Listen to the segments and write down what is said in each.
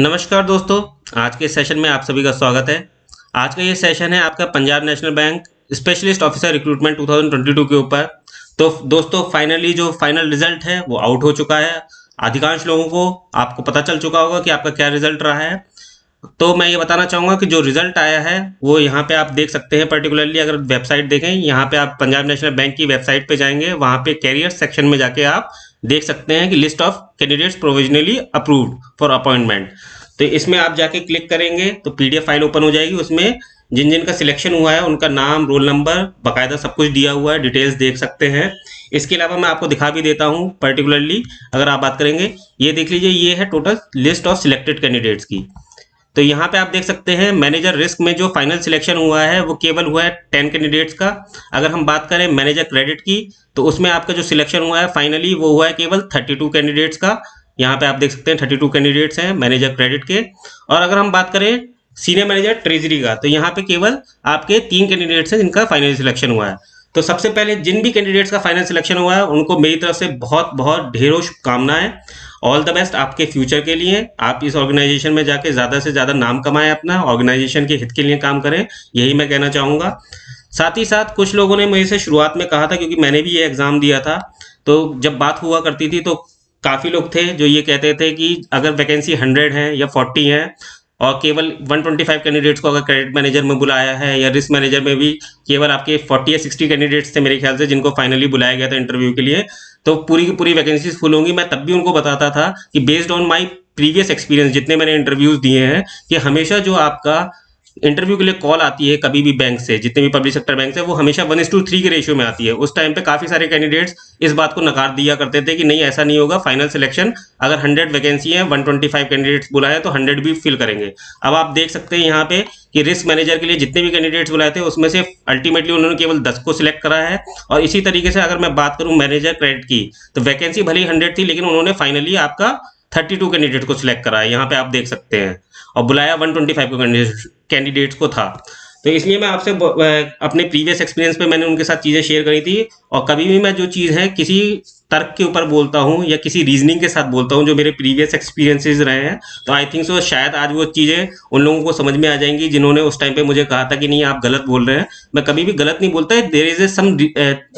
नमस्कार दोस्तों, आज के सेशन में आप सभी का स्वागत है। आज का ये सेशन है आपका Punjab national bank specialist officer recruitment 2022 के ऊपर। तो दोस्तों फाइनली जो फाइनल रिजल्ट है वो आउट हो चुका है। अधिकांश लोगों को आपको पता चल चुका होगा कि आपका क्या रिजल्ट रहा है। तो मैं ये बताना चाहूँगा कि जो रिजल्ट आया है वो यहाँ पे आप देख सकते हैं। पर्टिकुलरली अगर वेबसाइट देखें, यहाँ पे आप पंजाब नेशनल बैंक की वेबसाइट पे जाएंगे, वहाँ पे कैरियर सेक्शन में जाके आप देख सकते हैं कि list of candidates provisionally approved for appointment. तो इसमें आप जाके क्लिक करेंगे तो पीडीएफ फाइल ओपन हो जाएगी। उसमें जिन जिन का सिलेक्शन हुआ है उनका नाम, रोल नंबर बाकायदा सब कुछ दिया हुआ है, डिटेल्स देख सकते हैं। इसके अलावा मैं आपको दिखा भी देता हूँ। पर्टिकुलरली अगर आप बात करेंगे, ये देख लीजिए, ये है total list of selected candidates की। तो यहाँ पे आप देख सकते हैं मैनेजर रिस्क में जो फाइनल सिलेक्शन हुआ है वो केवल हुआ है 10 कैंडिडेट्स का। अगर हम बात करें मैनेजर क्रेडिट की, तो उसमें आपका जो सिलेक्शन हुआ है फाइनली वो हुआ है केवल 32 कैंडिडेट्स का। यहाँ पे आप देख सकते हैं 32 कैंडिडेट्स हैं मैनेजर क्रेडिट के। और अगर हम बात करें सीनियर मैनेजर ट्रेजरी का, तो यहाँ पे केवल आपके 3 कैंडिडेट्स हैं जिनका फाइनल सिलेक्शन हुआ है। तो सबसे पहले जिन भी कैंडिडेट्स का फाइनल सिलेक्शन हुआ है उनको मेरी तरफ से बहुत बहुत ढेरों शुभकामनाएं। ऑल द बेस्ट आपके फ्यूचर के लिए। आप इस ऑर्गेनाइजेशन में जाके ज़्यादा से ज़्यादा नाम कमाएं, अपना ऑर्गेनाइजेशन के हित के लिए काम करें, यही मैं कहना चाहूँगा। साथ ही साथ कुछ लोगों ने मुझे से शुरुआत में कहा था, क्योंकि मैंने भी ये एग्ज़ाम दिया था, तो जब बात हुआ करती थी तो काफ़ी लोग थे जो ये कहते थे कि अगर वैकेंसी 100 है या 40 है और केवल 125 कैंडिडेट्स को अगर क्रेडिट मैनेजर में बुलाया है, या रिस्क मैनेजर में भी केवल आपके 40 या 60 कैंडिडेट्स थे मेरे ख्याल से जिनको फाइनली बुलाया गया था इंटरव्यू के लिए, तो पूरी की पूरी वैकेंसीज फुल होंगी। मैं तब भी उनको बताता था कि based on my previous experience, जितने मैंने इंटरव्यूज दिए हैं, कि हमेशा जो आपका इंटरव्यू के लिए कॉल आती है कभी भी बैंक से, जितने भी पब्लिक सेक्टर बैंक से, वो हमेशा 1:3 के रेशियो में आती है। उस टाइम पे काफ़ी सारे कैंडिडेट्स इस बात को नकार दिया करते थे कि नहीं ऐसा नहीं होगा, फाइनल सिलेक्शन अगर 100 वैकेंसी है, 125 कैंडिडेट्स बुलाए तो 100 भी फिल करेंगे। अब आप देख सकते हैं यहाँ पे कि रिस्क मैनेजर के लिए जितने भी कैंडिडेट्स बुलाए थे उसमें से अल्टीमेटली उन्होंने केवल 10 को सिलेक्ट करा है। और इसी तरीके से अगर मैं बात करूँ मैनेजर क्रेडिट की, तो वैकेंसी भले ही 100 थी लेकिन उन्होंने फाइनली आपका 32 कैंडिडेट को सिलेक्ट करा है, यहाँ पे आप देख सकते हैं, और बुलाया 125 को कैंडिडेट्स को था। तो इसलिए मैं आपसे अपने प्रीवियस एक्सपीरियंस पे मैंने उनके साथ चीज़ें शेयर करी थी। और कभी भी मैं जो चीज़ है किसी तर्क के ऊपर बोलता हूँ या किसी रीजनिंग के साथ बोलता हूँ जो मेरे प्रीवियस एक्सपीरियंसेस रहे हैं, तो आई थिंक सो शायद आज वो चीज़ें उन लोगों को समझ में आ जाएंगी जिन्होंने उस टाइम पे मुझे कहा था कि नहीं आप गलत बोल रहे हैं। मैं कभी भी गलत नहीं बोलता है, there is a some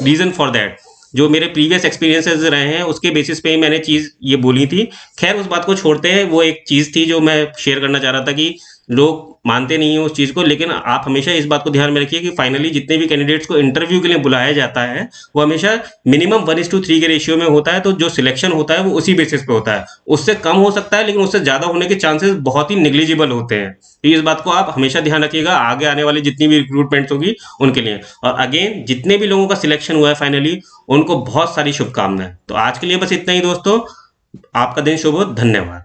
reason for that. जो मेरे प्रीवियस एक्सपीरियंसेस रहे हैं उसके बेसिस पे ही मैंने चीज़ ये बोली थी। खैर उस बात को छोड़ते हैं, वो एक चीज़ थी जो मैं शेयर करना चाह रहा था कि लोग मानते नहीं हैं उस चीज़ को। लेकिन आप हमेशा इस बात को ध्यान में रखिए कि फाइनली जितने भी कैंडिडेट्स को इंटरव्यू के लिए बुलाया जाता है वो हमेशा मिनिमम 1:3 के रेशियो में होता है। तो जो सिलेक्शन होता है वो उसी बेसिस पे होता है, उससे कम हो सकता है लेकिन उससे ज़्यादा होने के चांसेस बहुत ही निग्लिजिबल होते हैं। तो इस बात को आप हमेशा ध्यान रखिएगा आगे आने वाली जितनी भी रिक्रूटमेंट्स होगी उनके लिए। और अगेन जितने भी लोगों का सिलेक्शन हुआ है फाइनली, उनको बहुत सारी शुभकामनाएं। तो आज के लिए बस इतना ही दोस्तों, आपका दिन शुभ हो। धन्यवाद।